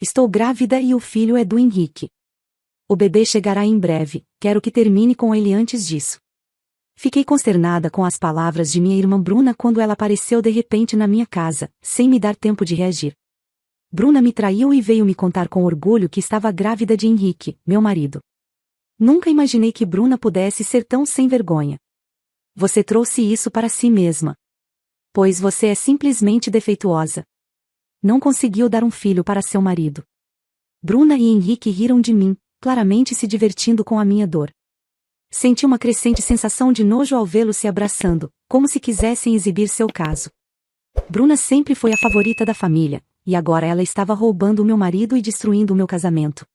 Estou grávida e o filho é do Henrique. O bebê chegará em breve, quero que termine com ele antes disso. Fiquei consternada com as palavras de minha irmã Bruna quando ela apareceu de repente na minha casa, sem me dar tempo de reagir. Bruna me traiu e veio me contar com orgulho que estava grávida de Henrique, meu marido. Nunca imaginei que Bruna pudesse ser tão sem vergonha. Você trouxe isso para si mesma. Pois você é simplesmente defeituosa. Não conseguiu dar um filho para seu marido. Bruna e Henrique riram de mim, claramente se divertindo com a minha dor. Senti uma crescente sensação de nojo ao vê-los se abraçando, como se quisessem exibir seu caso. Bruna sempre foi a favorita da família, e agora ela estava roubando o meu marido e destruindo o meu casamento.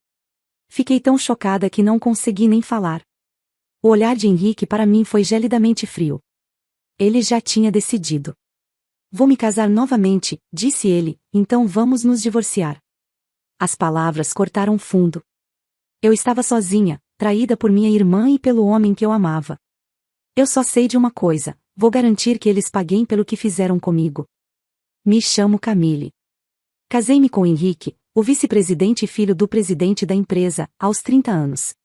Fiquei tão chocada que não consegui nem falar. O olhar de Henrique para mim foi gelidamente frio. Ele já tinha decidido. Vou me casar novamente, disse ele, então vamos nos divorciar. As palavras cortaram fundo. Eu estava sozinha, traída por minha irmã e pelo homem que eu amava. Eu só sei de uma coisa, vou garantir que eles paguem pelo que fizeram comigo. Me chamo Camille. Casei-me com Henrique, o vice-presidente e filho do presidente da empresa, aos 30 anos.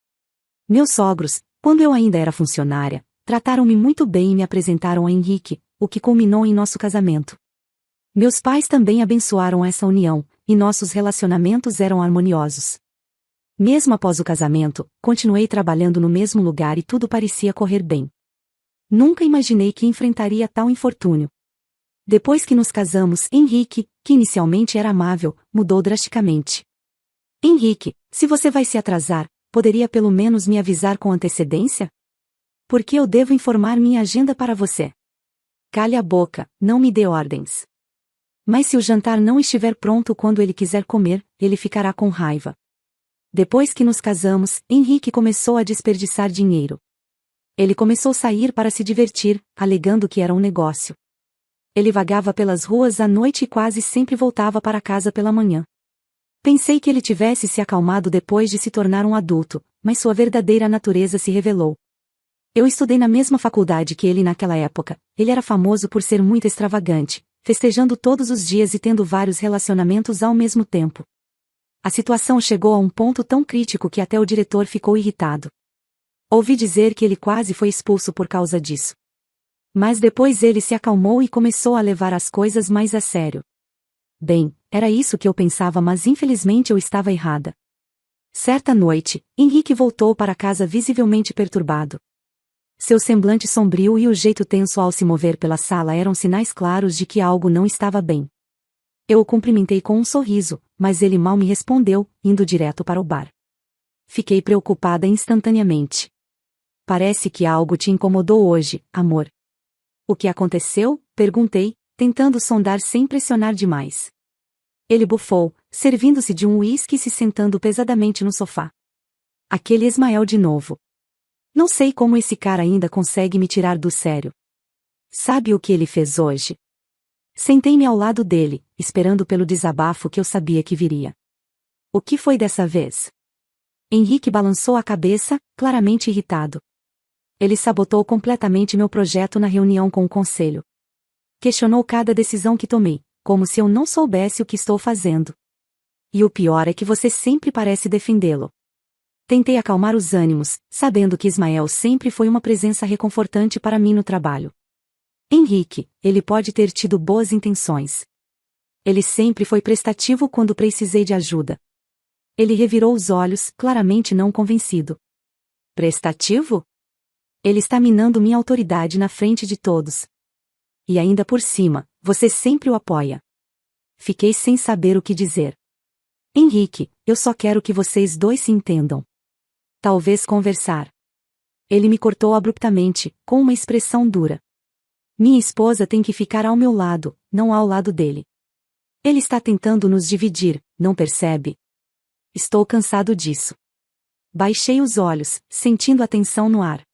Meus sogros, quando eu ainda era funcionária, trataram-me muito bem e me apresentaram a Henrique, o que culminou em nosso casamento. Meus pais também abençoaram essa união, e nossos relacionamentos eram harmoniosos. Mesmo após o casamento, continuei trabalhando no mesmo lugar e tudo parecia correr bem. Nunca imaginei que enfrentaria tal infortúnio. Depois que nos casamos, Henrique, que inicialmente era amável, mudou drasticamente. Henrique, se você vai se atrasar, poderia pelo menos me avisar com antecedência? Por que eu devo informar minha agenda para você? Cale a boca, não me dê ordens. Mas se o jantar não estiver pronto quando ele quiser comer, ele ficará com raiva. Depois que nos casamos, Henrique começou a desperdiçar dinheiro. Ele começou a sair para se divertir, alegando que era um negócio. Ele vagava pelas ruas à noite e quase sempre voltava para casa pela manhã. Pensei que ele tivesse se acalmado depois de se tornar um adulto, mas sua verdadeira natureza se revelou. Eu estudei na mesma faculdade que ele naquela época, ele era famoso por ser muito extravagante, festejando todos os dias e tendo vários relacionamentos ao mesmo tempo. A situação chegou a um ponto tão crítico que até o diretor ficou irritado. Ouvi dizer que ele quase foi expulso por causa disso. Mas depois ele se acalmou e começou a levar as coisas mais a sério. Bem, era isso que eu pensava, mas infelizmente eu estava errada. Certa noite, Henrique voltou para casa visivelmente perturbado. Seu semblante sombrio e o jeito tenso ao se mover pela sala eram sinais claros de que algo não estava bem. Eu o cumprimentei com um sorriso, mas ele mal me respondeu, indo direto para o bar. Fiquei preocupada instantaneamente. Parece que algo te incomodou hoje, amor. O que aconteceu? Perguntei, tentando sondar sem pressionar demais. Ele bufou, servindo-se de um uísque e se sentando pesadamente no sofá. Aquele Ismael de novo. Não sei como esse cara ainda consegue me tirar do sério. Sabe o que ele fez hoje? Sentei-me ao lado dele, esperando pelo desabafo que eu sabia que viria. O que foi dessa vez? Henrique balançou a cabeça, claramente irritado. Ele sabotou completamente meu projeto na reunião com o conselho. Questionou cada decisão que tomei, como se eu não soubesse o que estou fazendo. E o pior é que você sempre parece defendê-lo. Tentei acalmar os ânimos, sabendo que Ismael sempre foi uma presença reconfortante para mim no trabalho. Henrique, ele pode ter tido boas intenções. Ele sempre foi prestativo quando precisei de ajuda. Ele revirou os olhos, claramente não convencido. Prestativo? Ele está minando minha autoridade na frente de todos. E ainda por cima, você sempre o apoia. Fiquei sem saber o que dizer. Henrique, eu só quero que vocês dois se entendam. Talvez conversar. Ele me cortou abruptamente, com uma expressão dura. Minha esposa tem que ficar ao meu lado, não ao lado dele. Ele está tentando nos dividir, não percebe? Estou cansado disso. Baixei os olhos, sentindo a tensão no ar.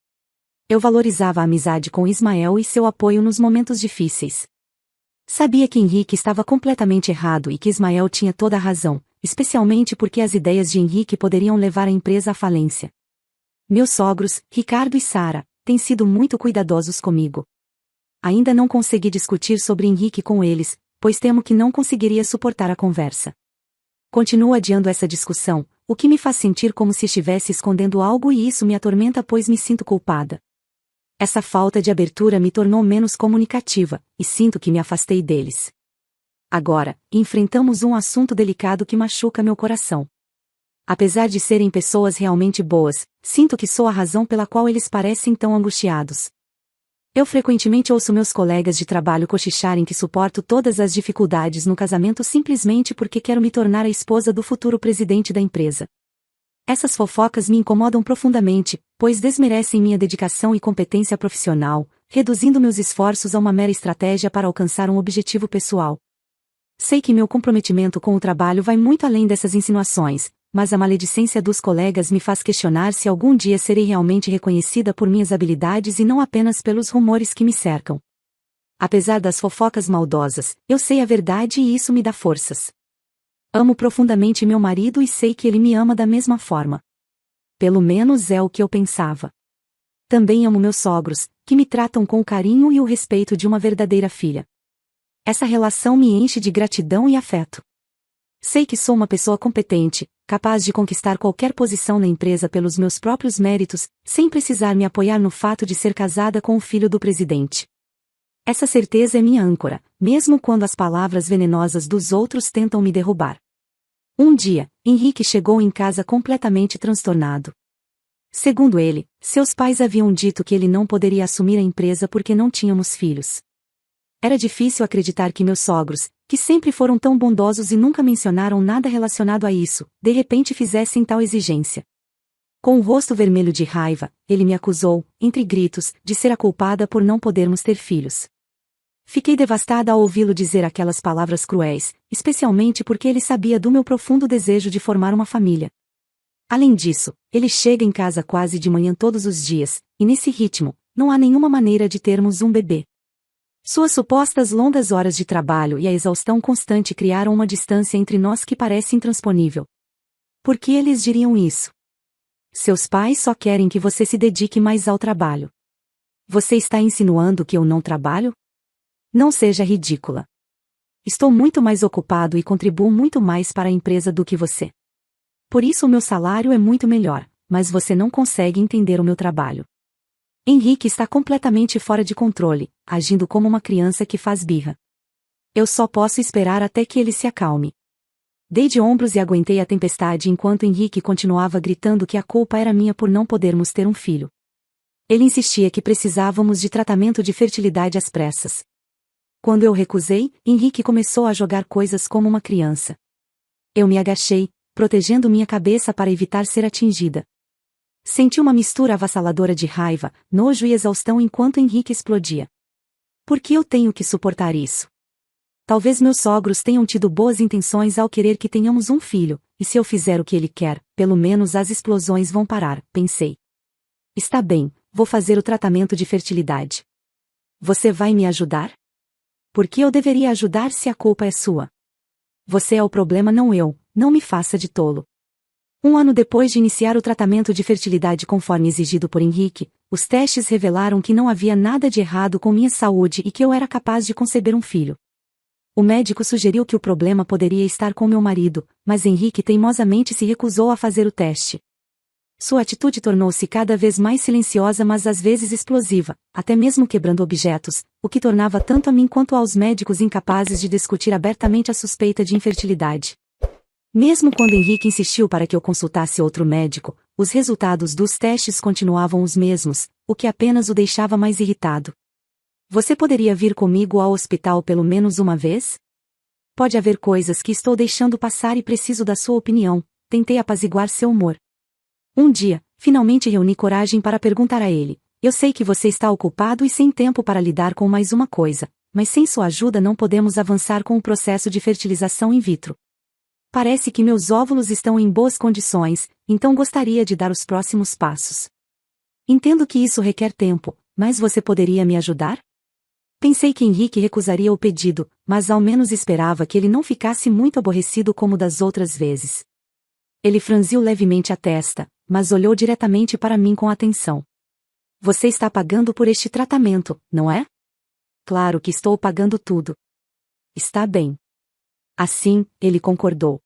Eu valorizava a amizade com Ismael e seu apoio nos momentos difíceis. Sabia que Henrique estava completamente errado e que Ismael tinha toda a razão, especialmente porque as ideias de Henrique poderiam levar a empresa à falência. Meus sogros, Ricardo e Sara, têm sido muito cuidadosos comigo. Ainda não consegui discutir sobre Henrique com eles, pois temo que não conseguiria suportar a conversa. Continuo adiando essa discussão, o que me faz sentir como se estivesse escondendo algo e isso me atormenta pois me sinto culpada. Essa falta de abertura me tornou menos comunicativa, e sinto que me afastei deles. Agora, enfrentamos um assunto delicado que machuca meu coração. Apesar de serem pessoas realmente boas, sinto que sou a razão pela qual eles parecem tão angustiados. Eu frequentemente ouço meus colegas de trabalho cochicharem que suporto todas as dificuldades no casamento simplesmente porque quero me tornar a esposa do futuro presidente da empresa. Essas fofocas me incomodam profundamente, pois desmerecem minha dedicação e competência profissional, reduzindo meus esforços a uma mera estratégia para alcançar um objetivo pessoal. Sei que meu comprometimento com o trabalho vai muito além dessas insinuações, mas a maledicência dos colegas me faz questionar se algum dia serei realmente reconhecida por minhas habilidades e não apenas pelos rumores que me cercam. Apesar das fofocas maldosas, eu sei a verdade e isso me dá forças. Amo profundamente meu marido e sei que ele me ama da mesma forma. Pelo menos é o que eu pensava. Também amo meus sogros, que me tratam com o carinho e o respeito de uma verdadeira filha. Essa relação me enche de gratidão e afeto. Sei que sou uma pessoa competente, capaz de conquistar qualquer posição na empresa pelos meus próprios méritos, sem precisar me apoiar no fato de ser casada com o filho do presidente. Essa certeza é minha âncora, mesmo quando as palavras venenosas dos outros tentam me derrubar. Um dia, Henrique chegou em casa completamente transtornado. Segundo ele, seus pais haviam dito que ele não poderia assumir a empresa porque não tínhamos filhos. Era difícil acreditar que meus sogros, que sempre foram tão bondosos e nunca mencionaram nada relacionado a isso, de repente fizessem tal exigência. Com o rosto vermelho de raiva, ele me acusou, entre gritos, de ser a culpada por não podermos ter filhos. Fiquei devastada ao ouvi-lo dizer aquelas palavras cruéis, especialmente porque ele sabia do meu profundo desejo de formar uma família. Além disso, ele chega em casa quase de manhã todos os dias, e nesse ritmo, não há nenhuma maneira de termos um bebê. Suas supostas longas horas de trabalho e a exaustão constante criaram uma distância entre nós que parece intransponível. Por que eles diriam isso? Seus pais só querem que você se dedique mais ao trabalho. Você está insinuando que eu não trabalho? Não seja ridícula. Estou muito mais ocupado e contribuo muito mais para a empresa do que você. Por isso o meu salário é muito melhor, mas você não consegue entender o meu trabalho. Henrique está completamente fora de controle, agindo como uma criança que faz birra. Eu só posso esperar até que ele se acalme. Dei de ombros e aguentei a tempestade enquanto Henrique continuava gritando que a culpa era minha por não podermos ter um filho. Ele insistia que precisávamos de tratamento de fertilidade às pressas. Quando eu recusei, Henrique começou a jogar coisas como uma criança. Eu me agachei, protegendo minha cabeça para evitar ser atingida. Senti uma mistura avassaladora de raiva, nojo e exaustão enquanto Henrique explodia. Por que eu tenho que suportar isso? Talvez meus sogros tenham tido boas intenções ao querer que tenhamos um filho, e se eu fizer o que ele quer, pelo menos as explosões vão parar, pensei. Está bem, vou fazer o tratamento de fertilidade. Você vai me ajudar? Por que eu deveria ajudar se a culpa é sua? Você é o problema, não eu, não me faça de tolo. Um ano depois de iniciar o tratamento de fertilidade conforme exigido por Henrique, os testes revelaram que não havia nada de errado com minha saúde e que eu era capaz de conceber um filho. O médico sugeriu que o problema poderia estar com meu marido, mas Henrique teimosamente se recusou a fazer o teste. Sua atitude tornou-se cada vez mais silenciosa mas às vezes explosiva, até mesmo quebrando objetos, o que tornava tanto a mim quanto aos médicos incapazes de discutir abertamente a suspeita de infertilidade. Mesmo quando Henrique insistiu para que eu consultasse outro médico, os resultados dos testes continuavam os mesmos, o que apenas o deixava mais irritado. Você poderia vir comigo ao hospital pelo menos uma vez? Pode haver coisas que estou deixando passar e preciso da sua opinião, tentei apaziguar seu humor. Um dia, finalmente reuni coragem para perguntar a ele, eu sei que você está ocupado e sem tempo para lidar com mais uma coisa, mas sem sua ajuda não podemos avançar com o processo de fertilização in vitro. Parece que meus óvulos estão em boas condições, então gostaria de dar os próximos passos. Entendo que isso requer tempo, mas você poderia me ajudar? Pensei que Henrique recusaria o pedido, mas ao menos esperava que ele não ficasse muito aborrecido como das outras vezes. Ele franziu levemente a testa, mas olhou diretamente para mim com atenção. Você está pagando por este tratamento, não é? Claro que estou pagando tudo. Está bem. Assim, ele concordou.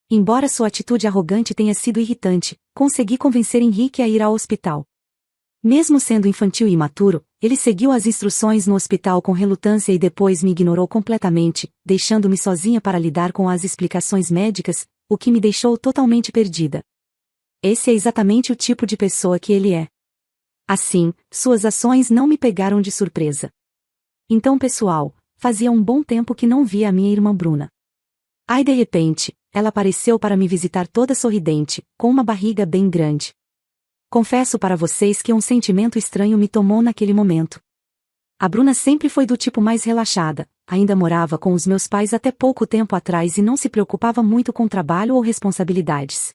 Embora sua atitude arrogante tenha sido irritante, consegui convencer Henrique a ir ao hospital. Mesmo sendo infantil e imaturo, ele seguiu as instruções no hospital com relutância e depois me ignorou completamente, deixando-me sozinha para lidar com as explicações médicas, o que me deixou totalmente perdida. Esse é exatamente o tipo de pessoa que ele é. Assim, suas ações não me pegaram de surpresa. Então, pessoal, fazia um bom tempo que não via a minha irmã Bruna. Ai, de repente, ela apareceu para me visitar toda sorridente, com uma barriga bem grande. Confesso para vocês que um sentimento estranho me tomou naquele momento. A Bruna sempre foi do tipo mais relaxada, ainda morava com os meus pais até pouco tempo atrás e não se preocupava muito com trabalho ou responsabilidades.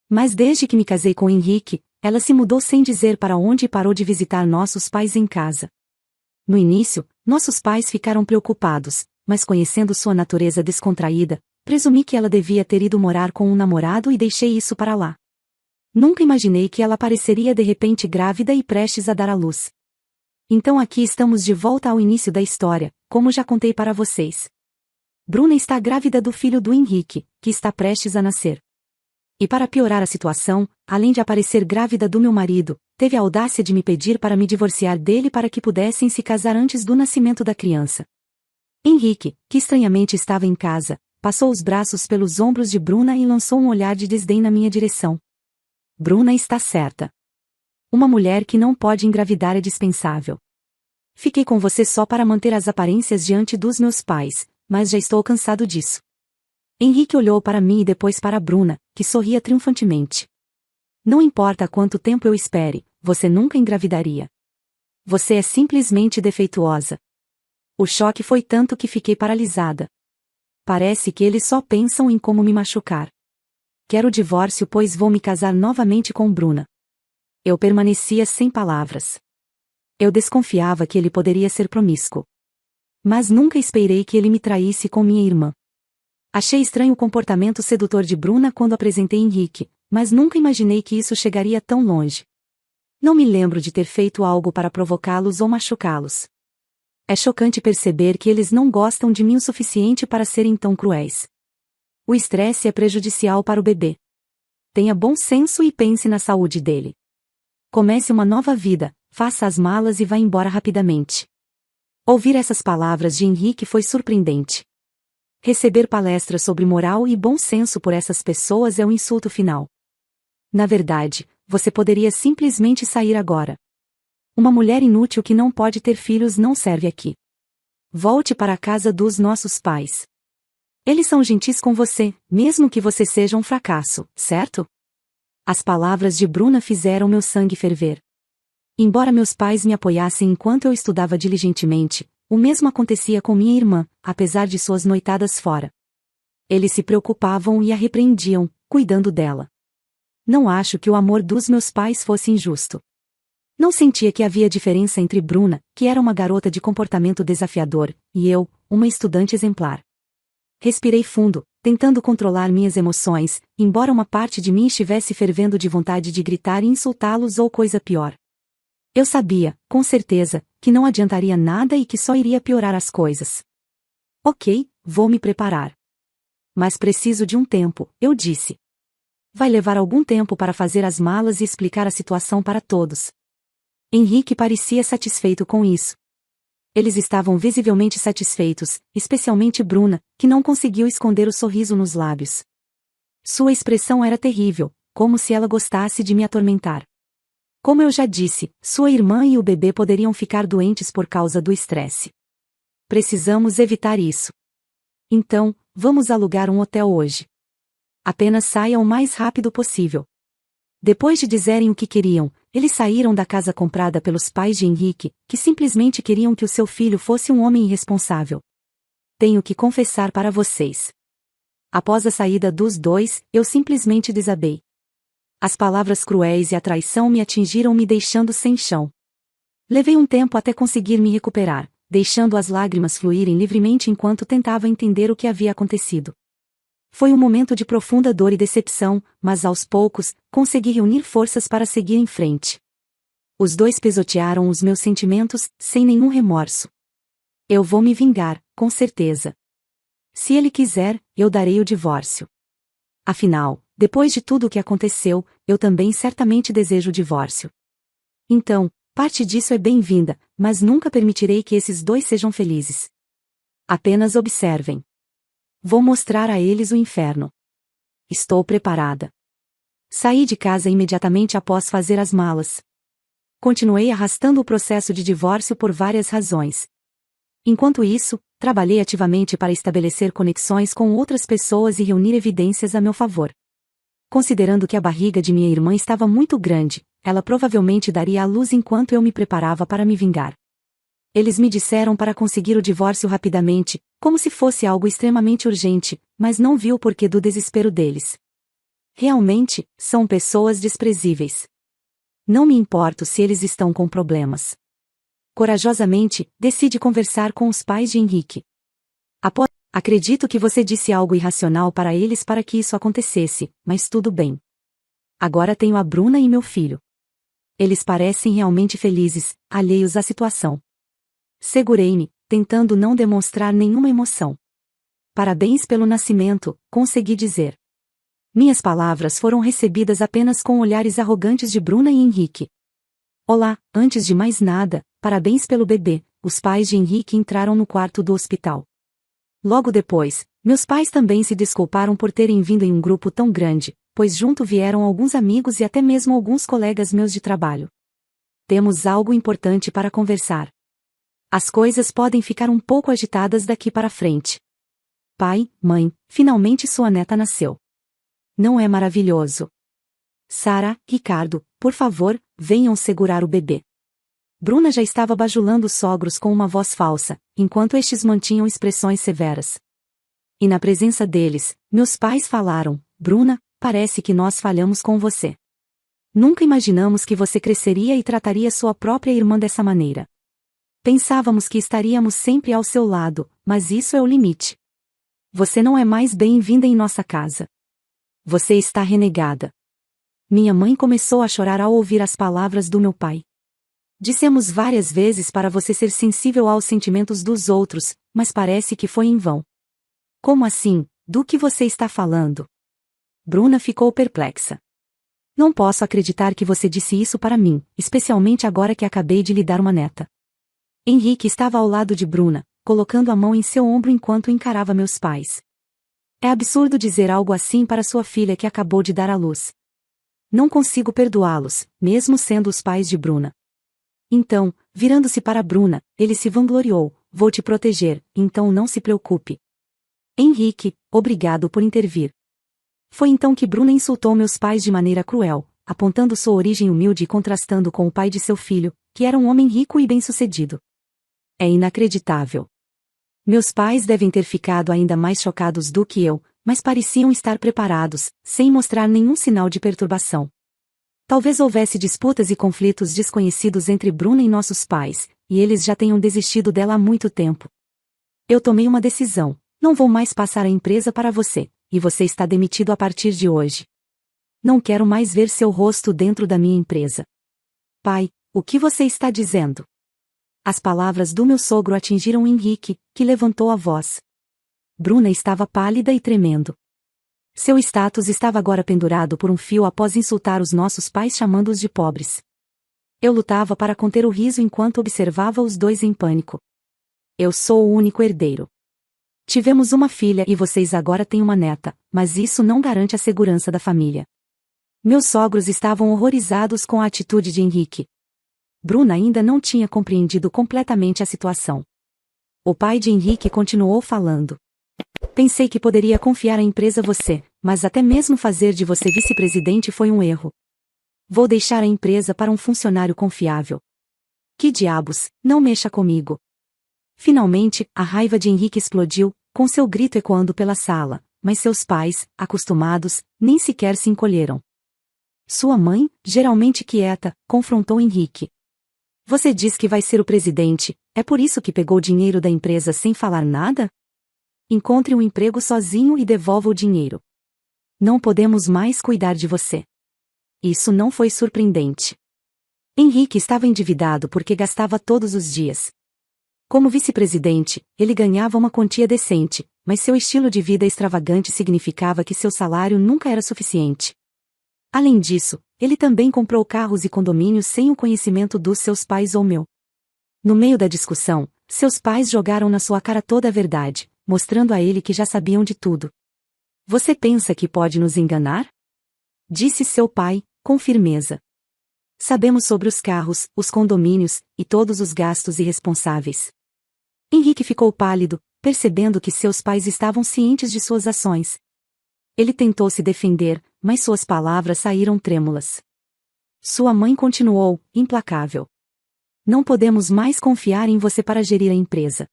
Mas desde que me casei com Henrique, ela se mudou sem dizer para onde e parou de visitar nossos pais em casa. No início, nossos pais ficaram preocupados, mas conhecendo sua natureza descontraída, presumi que ela devia ter ido morar com um namorado e deixei isso para lá. Nunca imaginei que ela apareceria de repente grávida e prestes a dar à luz. Então aqui estamos de volta ao início da história, como já contei para vocês. Bruna está grávida do filho do Henrique, que está prestes a nascer. E para piorar a situação, além de aparecer grávida do meu marido, teve a audácia de me pedir para me divorciar dele para que pudessem se casar antes do nascimento da criança. Henrique, que estranhamente estava em casa, passou os braços pelos ombros de Bruna e lançou um olhar de desdém na minha direção. Bruna está certa. Uma mulher que não pode engravidar é dispensável. Fiquei com você só para manter as aparências diante dos meus pais, mas já estou cansado disso. Henrique olhou para mim e depois para Bruna, que sorria triunfantemente. Não importa quanto tempo eu espere, você nunca engravidaria. Você é simplesmente defeituosa. O choque foi tanto que fiquei paralisada. Parece que eles só pensam em como me machucar. Quero o divórcio pois vou me casar novamente com Bruna. Eu permanecia sem palavras. Eu desconfiava que ele poderia ser promíscuo. Mas nunca esperei que ele me traísse com minha irmã. Achei estranho o comportamento sedutor de Bruna quando apresentei Henrique, mas nunca imaginei que isso chegaria tão longe. Não me lembro de ter feito algo para provocá-los ou machucá-los. É chocante perceber que eles não gostam de mim o suficiente para serem tão cruéis. O estresse é prejudicial para o bebê. Tenha bom senso e pense na saúde dele. Comece uma nova vida, faça as malas e vá embora rapidamente. Ouvir essas palavras de Henrique foi surpreendente. Receber palestras sobre moral e bom senso por essas pessoas é um insulto final. Na verdade, você poderia simplesmente sair agora. Uma mulher inútil que não pode ter filhos não serve aqui. Volte para a casa dos nossos pais. Eles são gentis com você, mesmo que você seja um fracasso, certo? As palavras de Bruna fizeram meu sangue ferver. Embora meus pais me apoiassem enquanto eu estudava diligentemente, o mesmo acontecia com minha irmã, apesar de suas noitadas fora. Eles se preocupavam e a repreendiam, cuidando dela. Não acho que o amor dos meus pais fosse injusto. Não sentia que havia diferença entre Bruna, que era uma garota de comportamento desafiador, e eu, uma estudante exemplar. Respirei fundo, tentando controlar minhas emoções, embora uma parte de mim estivesse fervendo de vontade de gritar e insultá-los ou coisa pior. Eu sabia, com certeza, que não adiantaria nada e que só iria piorar as coisas. Ok, vou me preparar. Mas preciso de um tempo, eu disse. Vai levar algum tempo para fazer as malas e explicar a situação para todos. Henrique parecia satisfeito com isso. Eles estavam visivelmente satisfeitos, especialmente Bruna, que não conseguiu esconder o sorriso nos lábios. Sua expressão era terrível, como se ela gostasse de me atormentar. Como eu já disse, sua irmã e o bebê poderiam ficar doentes por causa do estresse. Precisamos evitar isso. Então, vamos alugar um hotel hoje. Apenas saia o mais rápido possível. Depois de dizerem o que queriam, eles saíram da casa comprada pelos pais de Henrique, que simplesmente queriam que o seu filho fosse um homem irresponsável. Tenho que confessar para vocês. Após a saída dos dois, eu simplesmente desabei. As palavras cruéis e a traição me atingiram me deixando sem chão. Levei um tempo até conseguir me recuperar, deixando as lágrimas fluírem livremente enquanto tentava entender o que havia acontecido. Foi um momento de profunda dor e decepção, mas aos poucos, consegui reunir forças para seguir em frente. Os dois pisotearam os meus sentimentos, sem nenhum remorso. Eu vou me vingar, com certeza. Se ele quiser, eu darei o divórcio. Afinal, depois de tudo o que aconteceu, eu também certamente desejo o divórcio. Então, parte disso é bem-vinda, mas nunca permitirei que esses dois sejam felizes. Apenas observem. Vou mostrar a eles o inferno. Estou preparada. Saí de casa imediatamente após fazer as malas. Continuei arrastando o processo de divórcio por várias razões. Enquanto isso, trabalhei ativamente para estabelecer conexões com outras pessoas e reunir evidências a meu favor. Considerando que a barriga de minha irmã estava muito grande, ela provavelmente daria à luz enquanto eu me preparava para me vingar. Eles me disseram para conseguir o divórcio rapidamente, como se fosse algo extremamente urgente, mas não vi o porquê do desespero deles. Realmente, são pessoas desprezíveis. Não me importo se eles estão com problemas. Corajosamente, decide conversar com os pais de Henrique. Acredito que você disse algo irracional para eles para que isso acontecesse, mas tudo bem. Agora tenho a Bruna e meu filho. Eles parecem realmente felizes, alheios à situação. Segurei-me, tentando não demonstrar nenhuma emoção. Parabéns pelo nascimento, consegui dizer. Minhas palavras foram recebidas apenas com olhares arrogantes de Bruna e Henrique. Olá, antes de mais nada, parabéns pelo bebê. Os pais de Henrique entraram no quarto do hospital. Logo depois, meus pais também se desculparam por terem vindo em um grupo tão grande, pois junto vieram alguns amigos e até mesmo alguns colegas meus de trabalho. Temos algo importante para conversar. As coisas podem ficar um pouco agitadas daqui para frente. Pai, mãe, finalmente sua neta nasceu. Não é maravilhoso? Sara, Ricardo, por favor, venham segurar o bebê. Bruna já estava bajulando os sogros com uma voz falsa, enquanto estes mantinham expressões severas. E na presença deles, meus pais falaram: Bruna, parece que nós falhamos com você. Nunca imaginamos que você cresceria e trataria sua própria irmã dessa maneira. Pensávamos que estaríamos sempre ao seu lado, mas isso é o limite. Você não é mais bem-vinda em nossa casa. Você está renegada. Minha mãe começou a chorar ao ouvir as palavras do meu pai. Dissemos várias vezes para você ser sensível aos sentimentos dos outros, mas parece que foi em vão. Como assim? Do que você está falando? Bruna ficou perplexa. Não posso acreditar que você disse isso para mim, especialmente agora que acabei de lhe dar uma neta. Henrique estava ao lado de Bruna, colocando a mão em seu ombro enquanto encarava meus pais. É absurdo dizer algo assim para sua filha que acabou de dar à luz. Não consigo perdoá-los, mesmo sendo os pais de Bruna. Então, virando-se para Bruna, ele se vangloriou: vou te proteger, então não se preocupe. Henrique, obrigado por intervir. Foi então que Bruna insultou meus pais de maneira cruel, apontando sua origem humilde e contrastando com o pai de seu filho, que era um homem rico e bem-sucedido. É inacreditável. Meus pais devem ter ficado ainda mais chocados do que eu, mas pareciam estar preparados, sem mostrar nenhum sinal de perturbação. Talvez houvesse disputas e conflitos desconhecidos entre Bruna e nossos pais, e eles já tenham desistido dela há muito tempo. Eu tomei uma decisão: não vou mais passar a empresa para você, e você está demitido a partir de hoje. Não quero mais ver seu rosto dentro da minha empresa. Pai, o que você está dizendo? As palavras do meu sogro atingiram Henrique, que levantou a voz. Bruna estava pálida e tremendo. Seu status estava agora pendurado por um fio após insultar os nossos pais chamando-os de pobres. Eu lutava para conter o riso enquanto observava os dois em pânico. Eu sou o único herdeiro. Tivemos uma filha e vocês agora têm uma neta, mas isso não garante a segurança da família. Meus sogros estavam horrorizados com a atitude de Henrique. Bruna ainda não tinha compreendido completamente a situação. O pai de Henrique continuou falando. Pensei que poderia confiar a empresa a você, mas até mesmo fazer de você vice-presidente foi um erro. Vou deixar a empresa para um funcionário confiável. Que diabos, não mexa comigo. Finalmente, a raiva de Henrique explodiu, com seu grito ecoando pela sala, mas seus pais, acostumados, nem sequer se encolheram. Sua mãe, geralmente quieta, confrontou Henrique. Você diz que vai ser o presidente, é por isso que pegou o dinheiro da empresa sem falar nada? Encontre um emprego sozinho e devolva o dinheiro. Não podemos mais cuidar de você. Isso não foi surpreendente. Henrique estava endividado porque gastava todos os dias. Como vice-presidente, ele ganhava uma quantia decente, mas seu estilo de vida extravagante significava que seu salário nunca era suficiente. Além disso, ele também comprou carros e condomínios sem o conhecimento dos seus pais ou meu. No meio da discussão, seus pais jogaram na sua cara toda a verdade, mostrando a ele que já sabiam de tudo. Você pensa que pode nos enganar? Disse seu pai, com firmeza. Sabemos sobre os carros, os condomínios, e todos os gastos irresponsáveis. Henrique ficou pálido, percebendo que seus pais estavam cientes de suas ações. Ele tentou se defender, mas suas palavras saíram trêmulas. Sua mãe continuou, implacável. Não podemos mais confiar em você para gerir a empresa.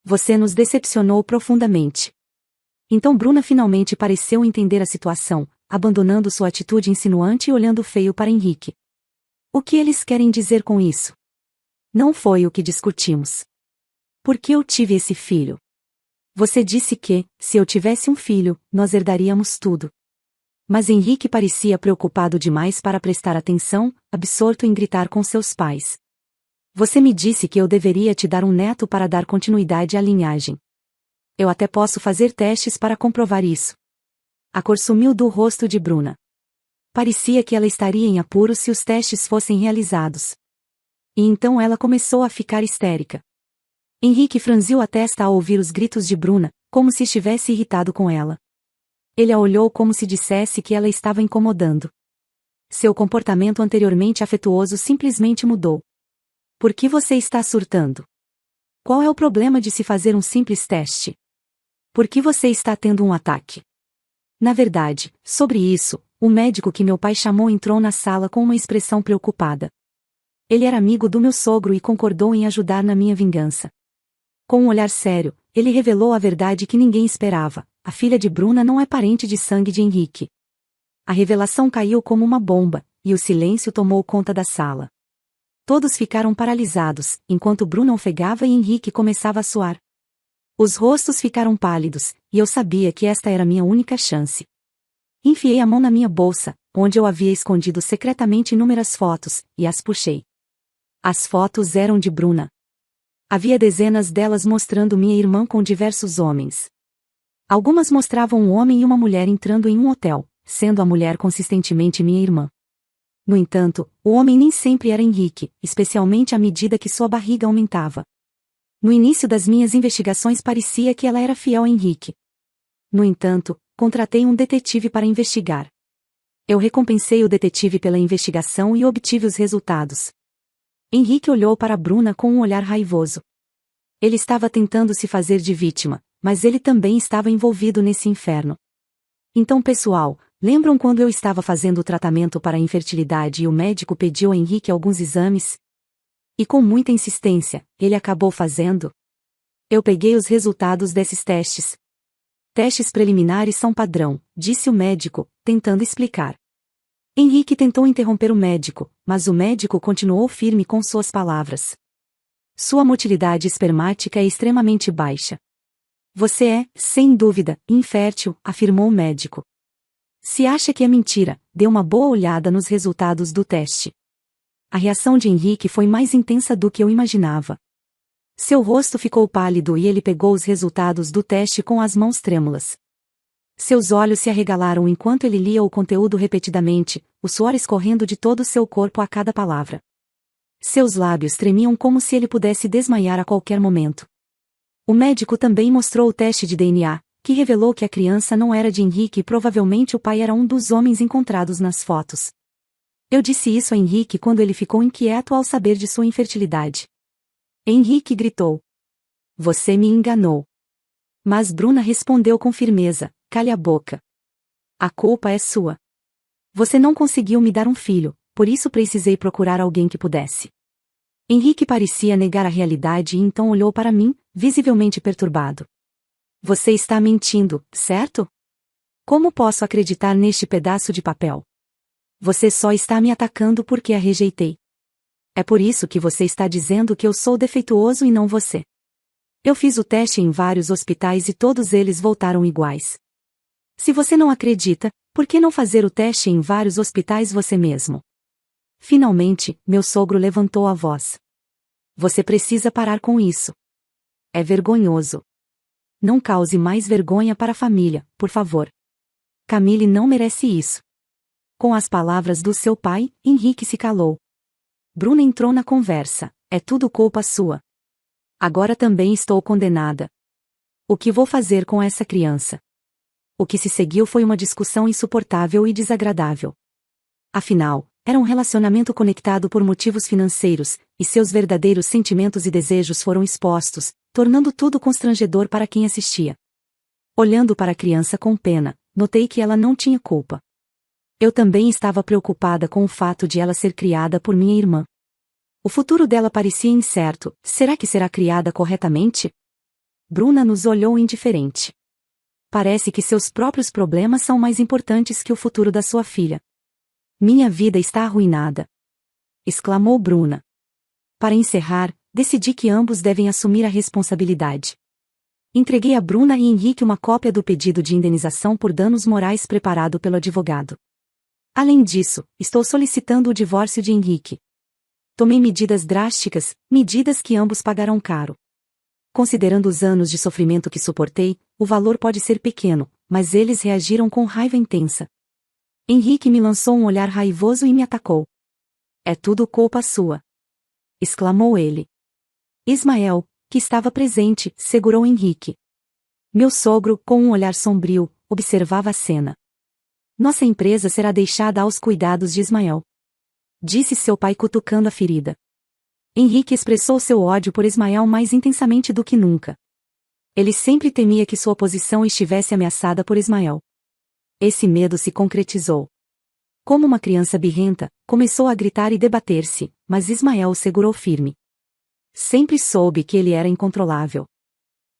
Você nos decepcionou profundamente. Então Bruna finalmente pareceu entender a situação, abandonando sua atitude insinuante e olhando feio para Henrique. O que eles querem dizer com isso? Não foi o que discutimos. Por que eu tive esse filho? Você disse que, se eu tivesse um filho, nós herdaríamos tudo. Mas Henrique parecia preocupado demais para prestar atenção, absorto em gritar com seus pais. Você me disse que eu deveria te dar um neto para dar continuidade à linhagem. Eu até posso fazer testes para comprovar isso. A cor sumiu do rosto de Bruna. Parecia que ela estaria em apuros se os testes fossem realizados. E então ela começou a ficar histérica. Henrique franziu a testa ao ouvir os gritos de Bruna, como se estivesse irritado com ela. Ele a olhou como se dissesse que ela estava incomodando. Seu comportamento anteriormente afetuoso simplesmente mudou. Por que você está surtando? Qual é o problema de se fazer um simples teste? Por que você está tendo um ataque? Na verdade, sobre isso, o médico que meu pai chamou entrou na sala com uma expressão preocupada. Ele era amigo do meu sogro e concordou em ajudar na minha vingança. Com um olhar sério, ele revelou a verdade que ninguém esperava: a filha de Bruna não é parente de sangue de Henrique. A revelação caiu como uma bomba, e o silêncio tomou conta da sala. Todos ficaram paralisados, enquanto Bruna ofegava e Henrique começava a suar. Os rostos ficaram pálidos, e eu sabia que esta era minha única chance. Enfiei a mão na minha bolsa, onde eu havia escondido secretamente inúmeras fotos, e as puxei. As fotos eram de Bruna. Havia dezenas delas mostrando minha irmã com diversos homens. Algumas mostravam um homem e uma mulher entrando em um hotel, sendo a mulher consistentemente minha irmã. No entanto, o homem nem sempre era Henrique, especialmente à medida que sua barriga aumentava. No início das minhas investigações parecia que ela era fiel a Henrique. No entanto, contratei um detetive para investigar. Eu recompensei o detetive pela investigação e obtive os resultados. Henrique olhou para Bruna com um olhar raivoso. Ele estava tentando se fazer de vítima, mas ele também estava envolvido nesse inferno. Então, pessoal, lembram quando eu estava fazendo o tratamento para a infertilidade e o médico pediu a Henrique alguns exames? E com muita insistência, ele acabou fazendo? Eu peguei os resultados desses testes. Testes preliminares são padrão, disse o médico, tentando explicar. Henrique tentou interromper o médico, mas o médico continuou firme com suas palavras. Sua motilidade espermática é extremamente baixa. Você é, sem dúvida, infértil, afirmou o médico. Se acha que é mentira, dê uma boa olhada nos resultados do teste. A reação de Henrique foi mais intensa do que eu imaginava. Seu rosto ficou pálido e ele pegou os resultados do teste com as mãos trêmulas. Seus olhos se arregalaram enquanto ele lia o conteúdo repetidamente, o suor escorrendo de todo o seu corpo a cada palavra. Seus lábios tremiam como se ele pudesse desmaiar a qualquer momento. O médico também mostrou o teste de DNA, que revelou que a criança não era de Henrique e provavelmente o pai era um dos homens encontrados nas fotos. Eu disse isso a Henrique quando ele ficou inquieto ao saber de sua infertilidade. Henrique gritou. Você me enganou. Mas Bruna respondeu com firmeza, cale a boca. A culpa é sua. Você não conseguiu me dar um filho, por isso precisei procurar alguém que pudesse. Henrique parecia negar a realidade e então olhou para mim, visivelmente perturbado. Você está mentindo, certo? Como posso acreditar neste pedaço de papel? Você só está me atacando porque a rejeitei. É por isso que você está dizendo que eu sou defeituoso e não você. Eu fiz o teste em vários hospitais e todos eles voltaram iguais. Se você não acredita, por que não fazer o teste em vários hospitais você mesmo? Finalmente, meu sogro levantou a voz. Você precisa parar com isso. É vergonhoso. não cause mais vergonha para a família, por favor. Camille não merece isso. Com as palavras do seu pai, Henrique se calou. Bruna entrou na conversa. É tudo culpa sua. Agora também estou condenada. O que vou fazer com essa criança? O que se seguiu foi uma discussão insuportável e desagradável. Afinal, era um relacionamento conectado por motivos financeiros, e seus verdadeiros sentimentos e desejos foram expostos, tornando tudo constrangedor para quem assistia. Olhando para a criança com pena, notei que ela não tinha culpa. Eu também estava preocupada com o fato de ela ser criada por minha irmã. O futuro dela parecia incerto. Será que será criada corretamente? Bruna nos olhou indiferente. Parece que seus próprios problemas são mais importantes que o futuro da sua filha. Minha vida está arruinada, exclamou Bruna. Para encerrar, decidi que ambos devem assumir a responsabilidade. Entreguei a Bruna e Henrique uma cópia do pedido de indenização por danos morais preparado pelo advogado. Além disso, estou solicitando o divórcio de Henrique. Tomei medidas drásticas, medidas que ambos pagarão caro. Considerando os anos de sofrimento que suportei, o valor pode ser pequeno, mas eles reagiram com raiva intensa. Henrique me lançou um olhar raivoso e me atacou. É tudo culpa sua, exclamou ele. Ismael, que estava presente, segurou Henrique. Meu sogro, com um olhar sombrio, observava a cena. Nossa empresa será deixada aos cuidados de Ismael, disse seu pai cutucando a ferida. Henrique expressou seu ódio por Ismael mais intensamente do que nunca. Ele sempre temia que sua posição estivesse ameaçada por Ismael. Esse medo se concretizou. Como uma criança birrenta, começou a gritar e debater-se, mas Ismael o segurou firme. Sempre soube que ele era incontrolável.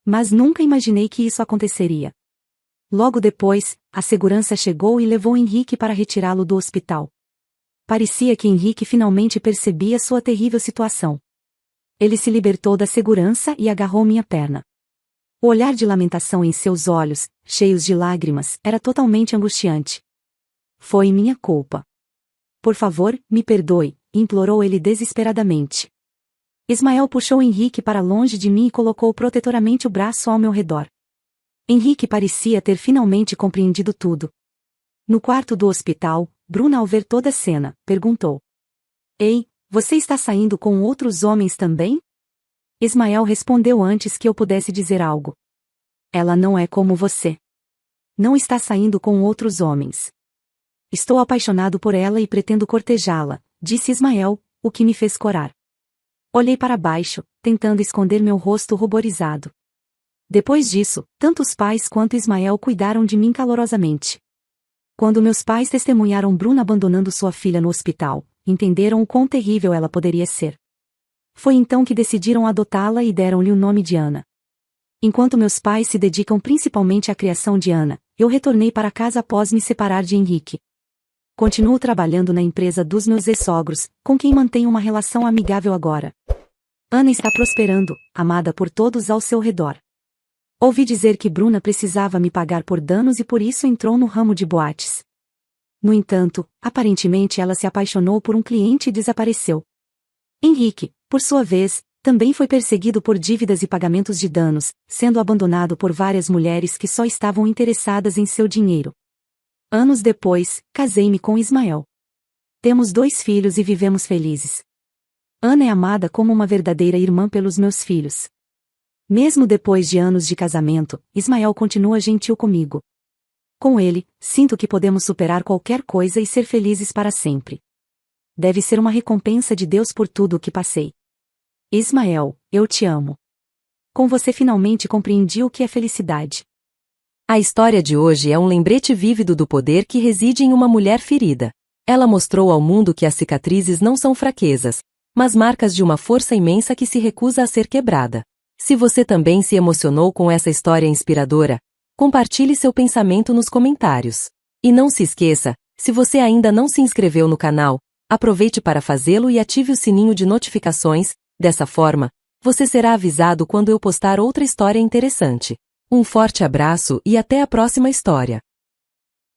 Mas nunca imaginei que isso aconteceria. Logo depois, a segurança chegou e levou Henrique para retirá-lo do hospital. Parecia que Henrique finalmente percebia sua terrível situação. Ele se libertou da segurança e agarrou minha perna. O olhar de lamentação em seus olhos, cheios de lágrimas, era totalmente angustiante. Foi minha culpa. Por favor, me perdoe, implorou ele desesperadamente. Ismael puxou Henrique para longe de mim e colocou protetoramente o braço ao meu redor. Henrique parecia ter finalmente compreendido tudo. No quarto do hospital, Bruna, ao ver toda a cena, perguntou: Ei, você está saindo com outros homens também? Ismael respondeu antes que eu pudesse dizer algo. Ela não é como você. Não está saindo com outros homens. Estou apaixonado por ela e pretendo cortejá-la, disse Ismael, o que me fez corar. Olhei para baixo, tentando esconder meu rosto ruborizado. Depois disso, tanto os pais quanto Ismael cuidaram de mim calorosamente. Quando meus pais testemunharam Bruna abandonando sua filha no hospital, entenderam o quão terrível ela poderia ser. Foi então que decidiram adotá-la e deram-lhe o nome de Ana. Enquanto meus pais se dedicam principalmente à criação de Ana, eu retornei para casa após me separar de Henrique. Continuo trabalhando na empresa dos meus ex-sogros, com quem mantenho uma relação amigável agora. Ana está prosperando, amada por todos ao seu redor. Ouvi dizer que Bruna precisava me pagar por danos e por isso entrou no ramo de boates. No entanto, aparentemente ela se apaixonou por um cliente e desapareceu. Henrique, por sua vez, também foi perseguido por dívidas e pagamentos de danos, sendo abandonado por várias mulheres que só estavam interessadas em seu dinheiro. Anos depois, casei-me com Ismael. Temos 2 filhos e vivemos felizes. Ana é amada como uma verdadeira irmã pelos meus filhos. Mesmo depois de anos de casamento, Ismael continua gentil comigo. Com ele, sinto que podemos superar qualquer coisa e ser felizes para sempre. Deve ser uma recompensa de Deus por tudo o que passei. Ismael, eu te amo. Com você finalmente compreendi o que é felicidade. A história de hoje é um lembrete vívido do poder que reside em uma mulher ferida. Ela mostrou ao mundo que as cicatrizes não são fraquezas, mas marcas de uma força imensa que se recusa a ser quebrada. Se você também se emocionou com essa história inspiradora, compartilhe seu pensamento nos comentários. E não se esqueça, se você ainda não se inscreveu no canal, aproveite para fazê-lo e ative o sininho de notificações, dessa forma, você será avisado quando eu postar outra história interessante. Um forte abraço e até a próxima história.